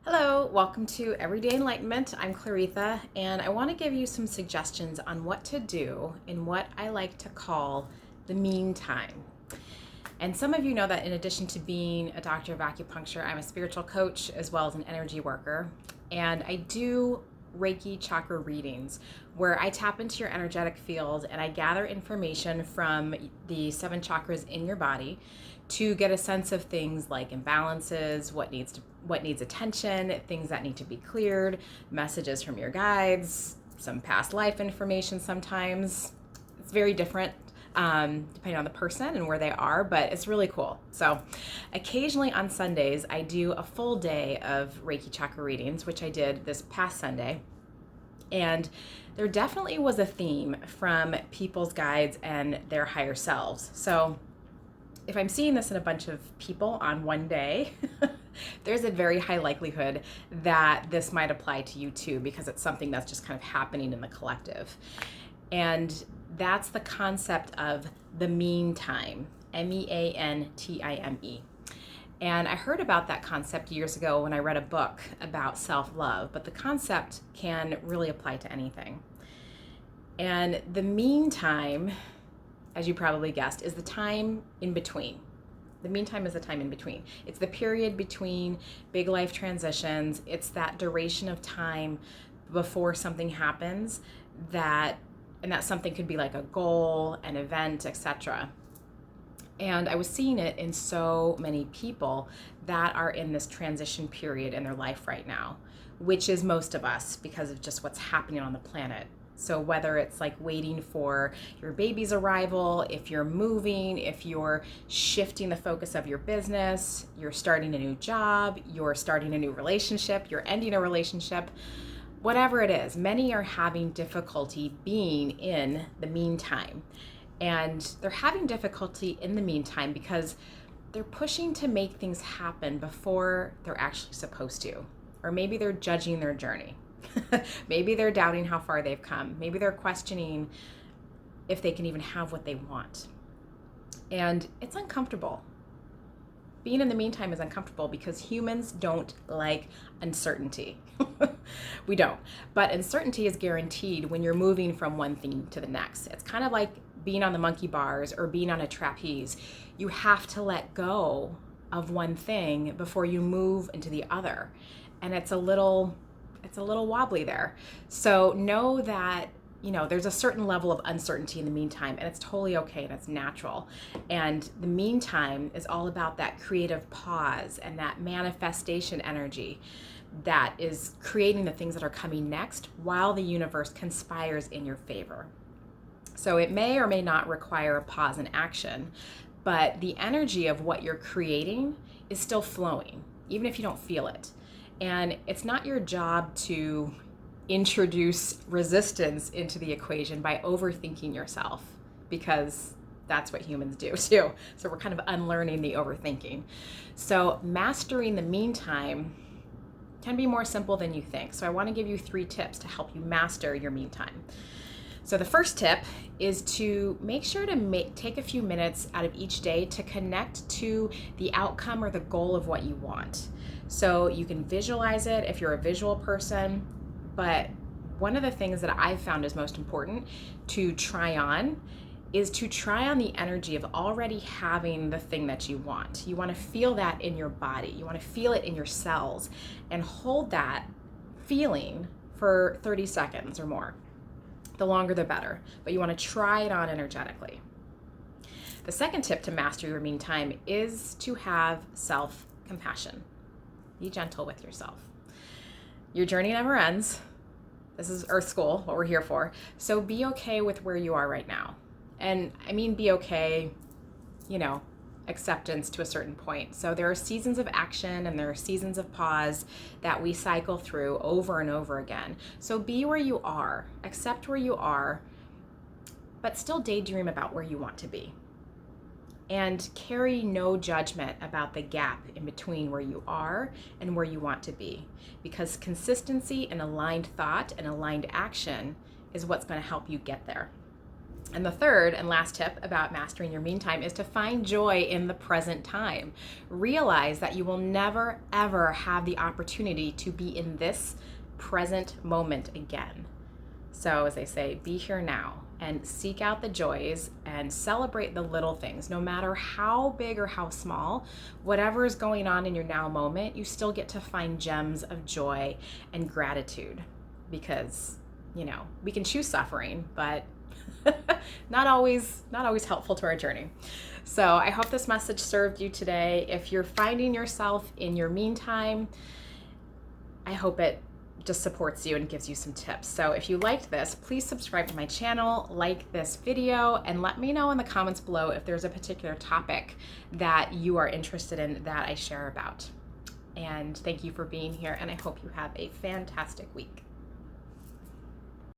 Hello, welcome to Everyday Enlightenment. I'm Claritha, and I want to give you some suggestions on what to do in what I like to call the meantime. And some of you know that in addition to being a doctor of acupuncture, I'm a spiritual coach as well as an energy worker. And I do Reiki chakra readings where I tap into your energetic field and I gather information from the 7 chakras in your body to get a sense of things like imbalances, what needs attention, things that need to be cleared, messages from your guides, some past life information sometimes. It's very different depending on the person and where they are, but it's really cool. So occasionally on Sundays, I do a full day of Reiki chakra readings, which I did this past Sunday. And there definitely was a theme from people's guides and their higher selves. So if I'm seeing this in a bunch of people on one day, there's a very high likelihood that this might apply to you too, because it's something that's just kind of happening in the collective. And that's the concept of the meantime, meantime. And I heard about that concept years ago when I read a book about self-love, but the concept can really apply to anything. And the meantime, as you probably guessed, is the time in between. The meantime is the time in between. It's the period between big life transitions. It's that duration of time before something happens that something could be like a goal, an event, etc. And I was seeing it in so many people that are in this transition period in their life right now, which is most of us because of just what's happening on the planet. So whether it's like waiting for your baby's arrival, if you're moving, if you're shifting the focus of your business, you're starting a new job, you're starting a new relationship, you're ending a relationship, whatever it is, many are having difficulty being in the meantime. And they're having difficulty in the meantime because they're pushing to make things happen before they're actually supposed to. Or maybe they're judging their journey. Maybe they're doubting how far they've come. Maybe they're questioning if they can even have what they want. And it's uncomfortable. Being in the meantime is uncomfortable because humans don't like uncertainty. We don't. But uncertainty is guaranteed when you're moving from one thing to the next. It's kind of like being on the monkey bars or being on a trapeze. You have to let go of one thing before you move into the other. And it's a little wobbly there. So know that, there's a certain level of uncertainty in the meantime, and it's totally okay and it's natural. And the meantime is all about that creative pause and that manifestation energy that is creating the things that are coming next while the universe conspires in your favor. So it may or may not require a pause in action, but the energy of what you're creating is still flowing, even if you don't feel it. And it's not your job to introduce resistance into the equation by overthinking yourself, because that's what humans do too. So we're kind of unlearning the overthinking. So mastering the meantime can be more simple than you think. So I want to give you 3 tips to help you master your meantime. So the first tip is to make sure to take a few minutes out of each day to connect to the outcome or the goal of what you want. So you can visualize it if you're a visual person, but one of the things that I've found is most important to try on is to try on the energy of already having the thing that you want. You want to feel that in your body. You want to feel it in your cells and hold that feeling for 30 seconds or more. The longer the better, but you want to try it on energetically. The second tip to master your meantime is to have self-compassion. Be gentle with yourself. Your journey never ends. This is Earth School, what we're here for. So be okay with where you are right now. And I mean be okay, acceptance to a certain point. So there are seasons of action and there are seasons of pause that we cycle through over and over again. So be where you are, accept where you are, but still daydream about where you want to be. And carry no judgment about the gap in between where you are and where you want to be. Because consistency and aligned thought and aligned action is what's going to help you get there. And the third and last tip about mastering your meantime is to find joy in the present time. Realize that you will never, ever have the opportunity to be in this present moment again. So, as they say, be here now and seek out the joys and celebrate the little things. No matter how big or how small, whatever is going on in your now moment, you still get to find gems of joy and gratitude, because, we can choose suffering, but not always helpful to our journey. So I hope this message served you today. If you're finding yourself in your meantime, I hope it just supports you and gives you some tips. So if you liked this, please subscribe to my channel, like this video, and let me know in the comments below if there's a particular topic that you are interested in that I share about. And thank you for being here, and I hope you have a fantastic week.